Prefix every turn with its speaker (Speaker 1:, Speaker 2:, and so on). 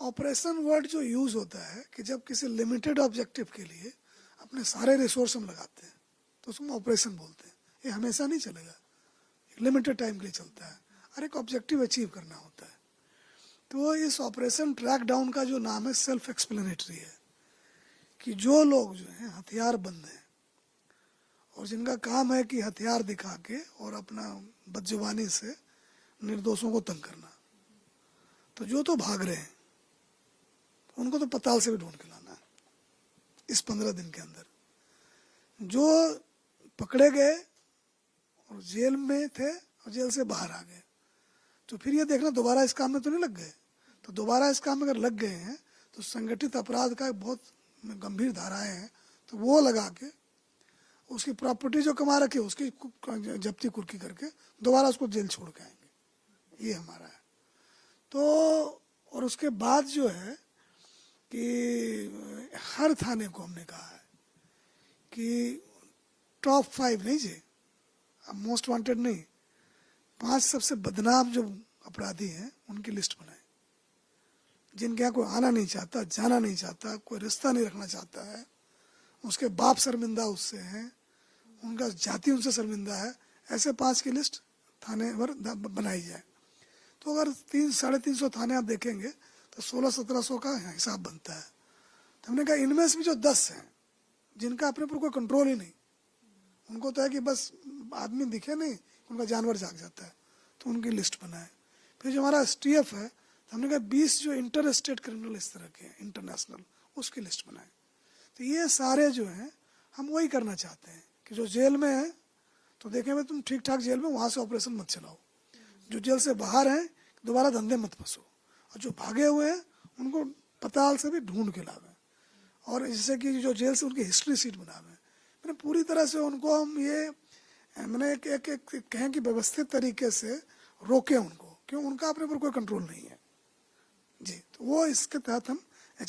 Speaker 1: Operation word जो use होता है कि जब किसी लिमिटेड ऑब्जेक्टिव के लिए अपने सारे रिसोर्स हम लगाते हैं तो उसको ऑपरेशन बोलते हैं। ये हमेशा नहीं चलेगा, एक लिमिटेड टाइम के लिए चलता है और एक ऑब्जेक्टिव अचीव करना होता है। तो इस ऑपरेशन ट्रैक डाउन का जो नाम है सेल्फ एक्सप्लेनेटरी है कि जो लोग जो हैं हथियार बंद हैं और जिनका काम है कि हथियार दिखा के और अपना बदजुबानी से निर्दोषों को तंग करना, तो जो तो भाग रहे हैं उनको तो पताल से भी ढूंढ के लाना है इस 15 दिन के अंदर। जो पकड़े गए और जेल में थे और जेल से बाहर आ गए, तो फिर ये देखना दोबारा इस काम में तो नहीं लग गए। तो दोबारा इस काम में अगर लग गए हैं तो संगठित अपराध का बहुत गंभीर धाराएं हैं, तो वो लगा के उसकी प्रॉपर्टी जो कमा रखी उसकी जब्ती कुर्की करके दोबारा उसको जेल छोड़ के आएंगे। ये हमारा है। तो और उसके बाद जो है कि हर थाने को हमने कहा है कि टॉप 5 नहीं जी, अब मोस्ट वांटेड नहीं, 5 सबसे बदनाम जो अपराधी हैं उनकी लिस्ट बनाए, जिनके यहाँ कोई आना नहीं चाहता, जाना नहीं चाहता, कोई रिश्ता नहीं रखना चाहता है, उसके बाप शर्मिंदा उससे हैं, उनका जाति उनसे शर्मिंदा है, ऐसे 5 की लिस्ट थाने पर बनाई जाए। तो अगर 300-350 थाने आप देखेंगे तो 1600-1700 का हिसाब बनता है। तो हमने कहा इनमें से भी जो 10 हैं जिनका अपने पर कोई कंट्रोल ही नहीं, उनको तो है कि बस आदमी दिखे नहीं उनका जानवर जाग जाता है, तो उनकी लिस्ट बनाए। फिर जो हमारा STF है तो हमने कहा 20 जो इंटर स्टेट क्रिमिनल इस तरह के हैं इंटरनेशनल, उसकी लिस्ट बनाए। तो ये सारे जो हैं हम वही करना चाहते हैं कि जो जेल में है तो देखें भाई तुम ठीक ठाक जेल में, वहाँ से ऑपरेशन मत चलाओ। जो जेल से बाहर हैं दोबारा धंधे मत फंसो, और जो भागे हुए हैं उनको पताल से भी ढूंढ के लावे, और जैसे कि जो जेल से उनकी हिस्ट्री सीट बनावे। मैंने पूरी तरह से उनको हम ये मैंने एक कहें कि व्यवस्थित तरीके से रोके उनको, क्यों उनका अपने पर कोई कंट्रोल नहीं है जी। तो वो इसके तहत हम